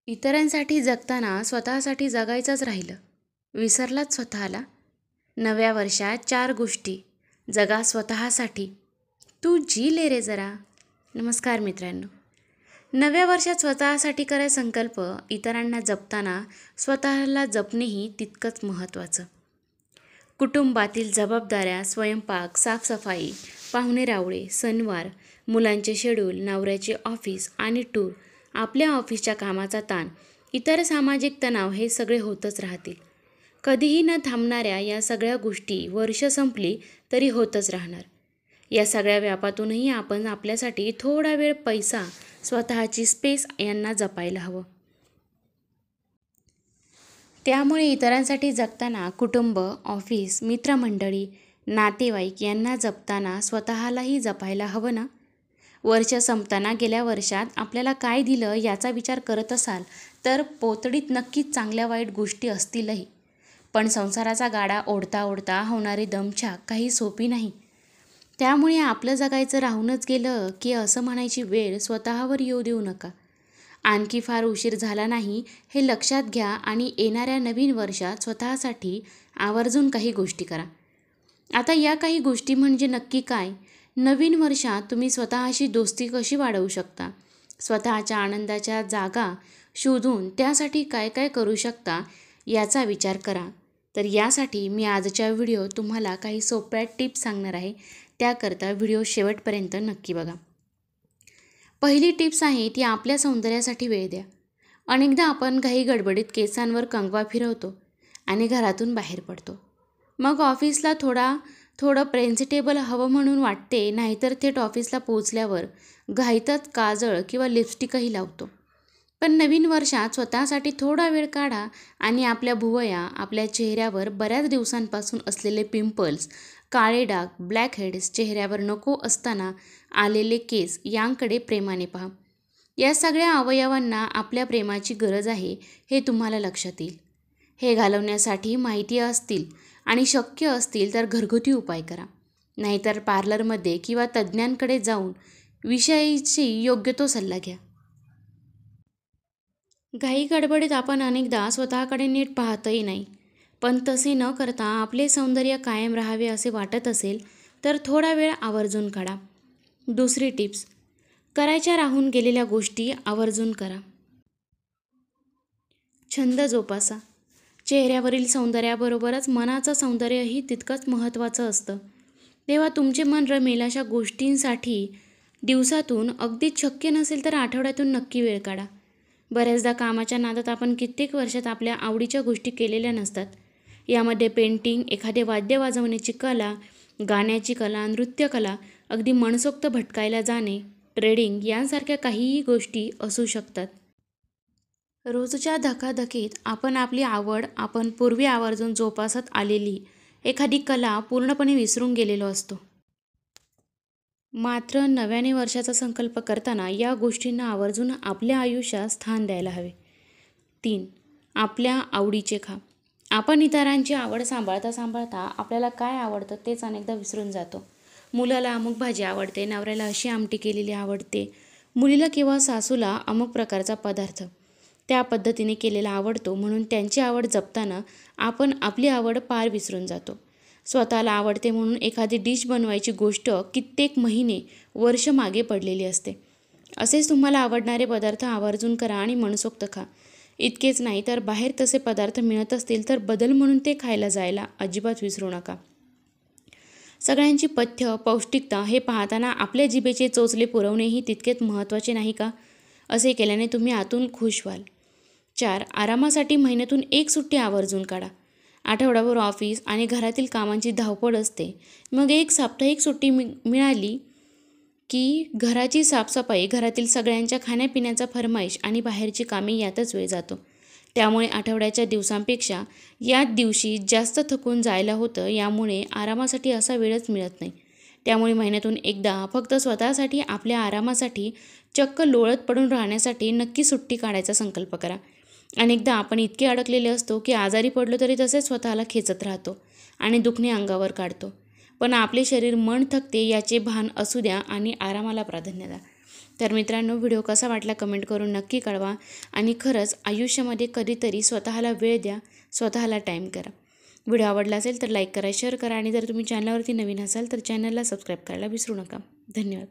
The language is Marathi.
इतरांसाठी जगताना स्वतःसाठी जगायचंच राहिलं. विसरलात स्वतःला? नव्या वर्षात 4 गोष्टी जगा स्वतःसाठी. तू जी ले रे जरा. नमस्कार मित्रांनो. नव्या वर्षात स्वतःसाठी करा संकल्प. इतरांना जपताना स्वतःला जपणेही तितकंच महत्त्वाचं. कुटुंबातील जबाबदाऱ्या, स्वयंपाक, साफसफाई, पाहुणेरावळे, सणवार, मुलांचे शेड्यूल, नवऱ्याचे ऑफिस आणि टूर, आपल्या ऑफिसच्या कामाचा ताण, इतर सामाजिक तणाव हे सगळे होतच राहतील. कधीही न थांबणाऱ्या या सगळ्या गोष्टी वर्ष संपली तरी होतच राहणार. या सगळ्या व्यापातूनही आपण आपल्यासाठी थोडा वेळ, पैसा, स्वतःची स्पेस यांना जपायला हवं. त्यामुळे इतरांसाठी जगताना कुटुंब, ऑफिस, मित्रमंडळी, नातेवाईक यांना जपताना स्वतःलाही जपायला हवं ना. वर्ष संपताना गेल्या वर्षात आपल्याला काय दिलं याचा विचार करत असाल तर पोतडीत नक्कीच चांगल्या वाईट गोष्टी असतीलही. पण संसाराचा गाडा ओढता ओढता होणारी दमछाक काही सोपी नाही. त्यामुळे आपलं जगायचं राहूनच गेलं की असं म्हणायची वेळ स्वतःवर येऊ देऊ नका. आणखी फार उशीर झाला नाही हे लक्षात घ्या आणि येणाऱ्या नवीन वर्षात स्वतःसाठी आवर्जून काही गोष्टी करा. आता या काही गोष्टी म्हणजे नक्की काय? नवीन वर्षात तुम्ही स्वतःशी दोस्ती कशी वाढवू शकता? स्वतःच्या आनंदाच्या जागा शोधून त्यासाठी काय काय करू शकता याचा विचार करा. तर यासाठी मी आजच्या व्हिडिओ तुम्हाला काही सोप्या टिप्स सांगणार आहे. त्याकरता व्हिडिओ शेवटपर्यंत नक्की बघा. पहिली टिप्स आहे ती आपल्या सौंदर्यासाठी वेळ द्या. अनेकदा आपण घाई गडबडीत केसांवर कंगवा फिरवतो आणि घरातून बाहेर पडतो. मग ऑफिसला थोडं प्रेझेंटेबल हवं म्हणून वाटते, नाहीतर थेट ऑफिसला पोहोचल्यावर घाईतच काजळ किंवा लिपस्टिकही लावतो. पण नवीन वर्षात स्वतःसाठी थोडा वेळ काढा आणि आपल्या भुवया, आपल्या चेहऱ्यावर बऱ्याच दिवसांपासून असलेले पिंपल्स, काळे डाग, ब्लॅक हेड्स, चेहऱ्यावर नको असताना आलेले केस यांकडे प्रेमाने पहा. या सगळ्या अवयवांना आपल्या प्रेमाची गरज आहे हे तुम्हाला लक्षात येईल. हे घालवण्यासाठी माहिती असतील आणि शक्य असतील तर घरगुती उपाय करा. नाहीतर पार्लरमध्ये किंवा तज्ज्ञांकडे जाऊन विषयीची योग्य तो सल्ला घ्या. घाई गडबडीत आपण अनेकदा स्वतःकडे नीट पाहतही नाही. पण तसे न करता आपले सौंदर्य कायम राहावे असे वाटत असेल तर थोडा वेळ आवर्जून काढा. दुसरी टिप्स, करायच्या राहून गेलेल्या गोष्टी आवर्जून करा. छंद जोपासा. चेहऱ्यावरील सौंदर्याबरोबरच मनाचं सौंदर्यही तितकंच महत्त्वाचं असतं. तेव्हा तुमचे मन रमेल अशा गोष्टींसाठी दिवसातून अगदीच शक्य नसेल तर आठवड्यातून नक्की वेळ काढा. बऱ्याचदा कामाच्या नादात आपण कित्येक वर्षात आपल्या आवडीच्या गोष्टी केलेल्या नसतात. यामध्ये पेंटिंग, एखादे वाद्य वाजवण्याची कला, गाण्याची कला, नृत्यकला, अगदी मनसोक्त भटकायला जाणे, ट्रेडिंग यांसारख्या काहीही गोष्टी असू शकतात. रोजच्या धकाधकीत आपण आपली आवड, आपण पूर्वी आवर्जून जोपासत आलेली एखादी कला पूर्णपणे विसरून गेलेलो असतो. मात्र नव्याने वर्षाचा संकल्प करताना या गोष्टींना आवर्जून आपल्या आयुष्यात स्थान द्यायला हवे. 3. आपल्या आवडीचे खा. आपण इतरांची आवड सांभाळता सांभाळता आपल्याला काय आवडतं तेच अनेकदा विसरून जातो. मुलाला अमुक भाजी आवडते, नवऱ्याला अशी आमटी केलेली आवडते, मुलीला किंवा सासूला अमुक प्रकारचा पदार्थ त्या पद्धतीने केलेला आवडतो, म्हणून त्यांची आवड जपताना आपण आपली आवड पार विसरून जातो. स्वतःला आवडते म्हणून एखादी डिश बनवायची गोष्ट कित्येक महिने, वर्ष मागे पडलेली असते. असेच तुम्हाला आवडणारे पदार्थ आवर्जून करा आणि मनसोक्त खा. इतकेच नाही तर बाहेर तसे पदार्थ मिळत असतील तर बदल म्हणून ते खायला जायला अजिबात विसरू नका. सगळ्यांची पथ्य, पौष्टिकता हे पाहताना आपल्या जिभेचे चोचले पुरवणेही तितकेच महत्त्वाचे नाही का? असे केल्याने तुम्ही आतून खुश व्हाल. 4. आरामासाठी महिन्यातून एक सुट्टी आवर्जून काढा. आठवड्याभर ऑफिस आणि घरातील कामांची धावपळ असते. मग एक साप्ताहिक सुट्टी मिळाली की घराची साफसफाई, घरातील सगळ्यांच्या खाण्यापिण्याचा फरमाईश आणि बाहेरची कामे यातच वेळ जातो. त्यामुळे आठवड्याच्या दिवसांपेक्षा याच दिवशी जास्त थकून जायला होतं. यामुळे आरामासाठी असा वेळच मिळत नाही. त्यामुळे महिन्यातून एकदा फक्त स्वतःसाठी, आपल्या आरामासाठी, चक्क लोळत पडून राहण्यासाठी नक्की सुट्टी काढायचा संकल्प करा. अनेकदा आपण इतके अडकलेले असतो की आजारी पडलो तरी तसेच स्वतःला खेचत राहतो आणि दुखणे अंगावर काढतो. पण आपले शरीर, मन थकते याचे भान असू द्या आणि आरामाला प्राधान्य द्या. तर मित्रांनो, व्हिडिओ कसा वाटला कमेंट करून नक्की कळवा आणि खरंच आयुष्यामध्ये कधीतरी स्वतःला वेळ द्या, स्वतःला टाईम करा. व्हिडिओ आवडला असेल तर लाईक करा, शेअर करा आणि जर तुम्ही चॅनलवरती नवीन असाल तर चॅनलला सबस्क्राईब करायला विसरू नका. धन्यवाद.